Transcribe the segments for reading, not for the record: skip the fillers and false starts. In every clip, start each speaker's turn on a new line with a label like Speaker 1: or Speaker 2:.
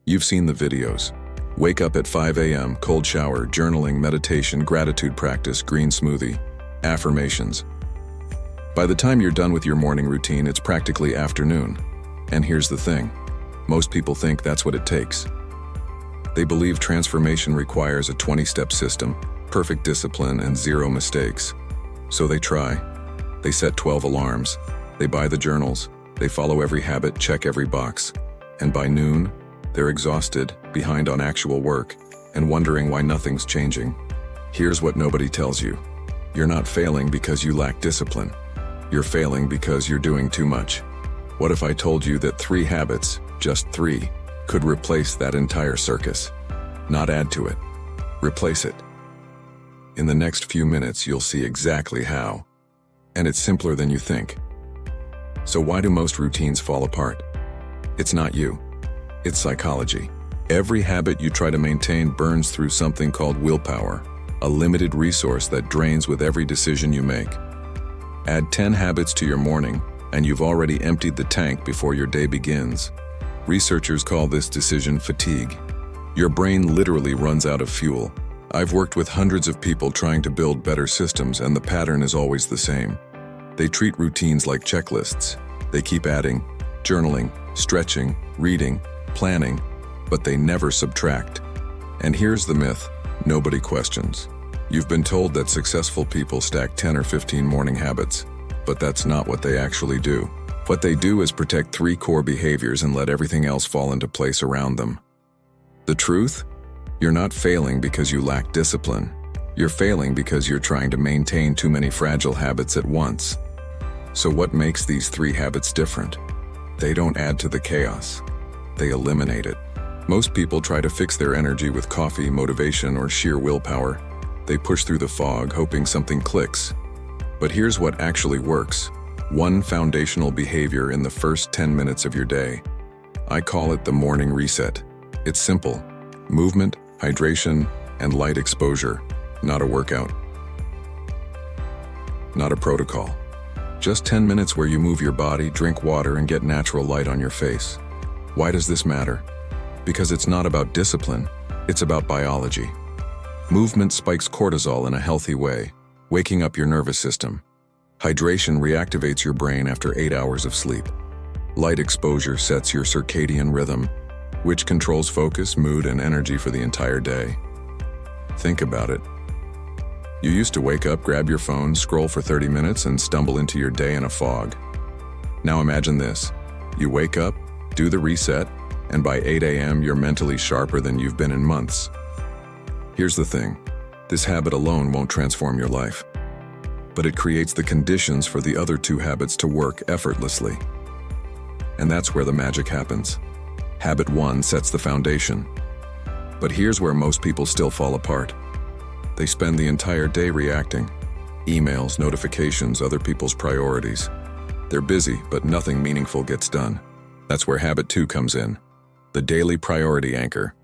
Speaker 1: You've seen the videos. Wake up at 5 a.m., cold shower, journaling, meditation, gratitude practice, green smoothie, affirmations. By the time you're done with your morning routine, it's practically afternoon. And here's the thing. Most people think that's what it takes. They believe transformation requires a 20-step system, perfect discipline, and zero mistakes. So they try. They set 12 alarms. They buy the journals. They follow every habit, check every box. And by noon, they're exhausted, behind on actual work, and wondering why nothing's changing. Here's what nobody tells you. You're not failing because you lack discipline. You're failing because you're doing too much. What if I told you that 3 habits, just 3, could replace that entire circus? Not add to it. Replace it. In the next few minutes, you'll see exactly how. And it's simpler than you think. So why do most routines fall apart? It's not you. It's psychology. Every habit you try to maintain burns through something called willpower, a limited resource that drains with every decision you make. Add 10 habits to your morning, and you've already emptied the tank before your day begins. Researchers call this decision fatigue. Your brain literally runs out of fuel. I've worked with hundreds of people trying to build better systems, and the pattern is always the same. They treat routines like checklists. They keep adding, journaling, stretching, reading, planning, but they never subtract. And here's the myth nobody questions. You've been told that successful people stack 10 or 15 morning habits, but that's not what they actually do. What they do is protect 3 core behaviors and let everything else fall into place around them. The truth? You're not failing because you lack discipline. You're failing because you're trying to maintain too many fragile habits at once. So what makes these 3 habits different? They don't add to the chaos. They eliminate it. Most people try to fix their energy with coffee, motivation, or sheer willpower. They push through the fog, hoping something clicks. But here's what actually works. 1 foundational behavior in the first 10 minutes of your day. I call it the morning reset. It's simple. Movement, hydration, and light exposure. Not a workout. Not a protocol. Just 10 minutes where you move your body, drink water, and get natural light on your face. Why does this matter? Because it's not about discipline, it's about biology. Movement spikes cortisol in a healthy way, waking up your nervous system. Hydration reactivates your brain after 8 hours of sleep. Light exposure sets your circadian rhythm, which controls focus, mood, and energy for the entire day. Think about it. You used to wake up, grab your phone, scroll for 30 minutes, and stumble into your day in a fog. Now imagine this. You wake up, do the reset, and by 8 a.m. you're mentally sharper than you've been in months. Here's the thing. This habit alone won't transform your life, but it creates the conditions for the other 2 habits to work effortlessly. And that's where the magic happens. Habit 1 sets the foundation. But here's where most people still fall apart. They spend the entire day reacting. Emails, notifications, other people's priorities. They're busy, but nothing meaningful gets done. That's where habit 2 comes in. The daily priority anchor.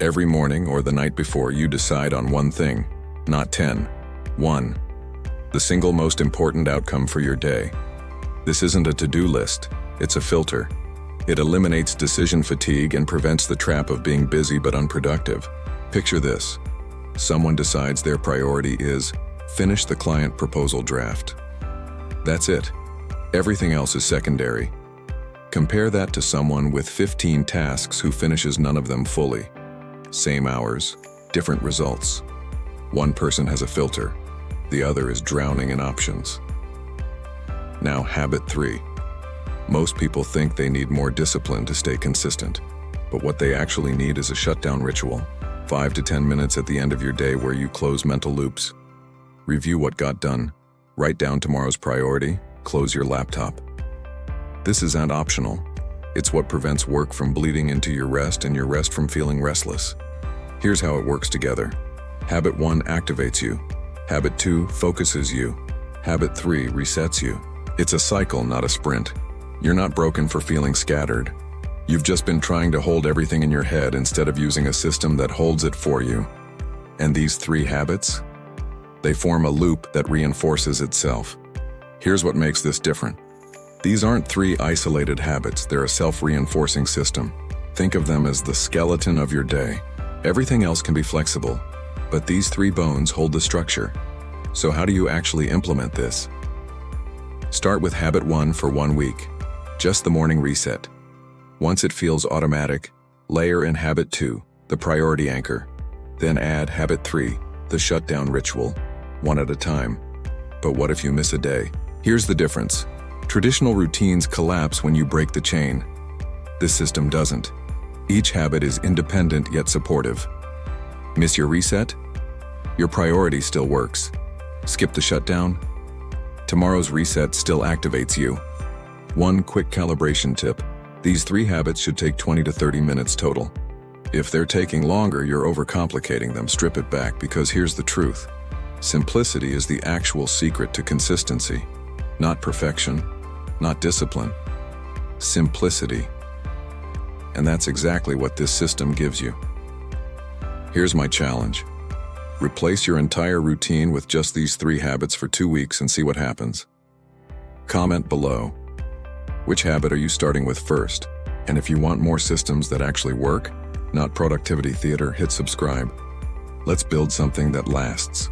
Speaker 1: Every morning or the night before, you decide on 1 thing, not 10. 1. The single most important outcome for your day. This isn't a to-do list, it's a filter. It eliminates decision fatigue and prevents the trap of being busy but unproductive. Picture this. Someone decides their priority is finish the client proposal draft. That's it. Everything else is secondary. Compare that to someone with 15 tasks who finishes none of them fully. Same hours, different results. One person has a filter, the other is drowning in options. Now, habit 3. Most people think they need more discipline to stay consistent, but what they actually need is a shutdown ritual. 5 to 10 minutes at the end of your day where you close mental loops. Review what got done, write down tomorrow's priority, close your laptop. This isn't optional. It's what prevents work from bleeding into your rest and your rest from feeling restless. Here's how it works together. Habit 1 activates you. Habit 2 focuses you. Habit 3 resets you. It's a cycle, not a sprint. You're not broken for feeling scattered. You've just been trying to hold everything in your head instead of using a system that holds it for you. And these 3 habits? They form a loop that reinforces itself. Here's what makes this different. These aren't 3 isolated habits, they're a self-reinforcing system. Think of them as the skeleton of your day. Everything else can be flexible, but these 3 bones hold the structure. So how do you actually implement this? Start with habit 1 for 1 week, just the morning reset. Once it feels automatic, layer in habit 2, the priority anchor. Then add habit 3, the shutdown ritual, one at a time. But what if you miss a day? Here's the difference. Traditional routines collapse when you break the chain. This system doesn't. Each habit is independent yet supportive. Miss your reset? Your priority still works. Skip the shutdown? Tomorrow's reset still activates you. One quick calibration tip. These 3 habits should take 20 to 30 minutes total. If they're taking longer, you're overcomplicating them. Strip it back, because here's the truth. Simplicity is the actual secret to consistency. Not perfection, not discipline. Simplicity. And that's exactly what this system gives you. Here's my challenge. Replace your entire routine with just these 3 habits for 2 weeks and see what happens. Comment below. Which habit are you starting with first? And if you want more systems that actually work, not productivity theater, hit subscribe. Let's build something that lasts.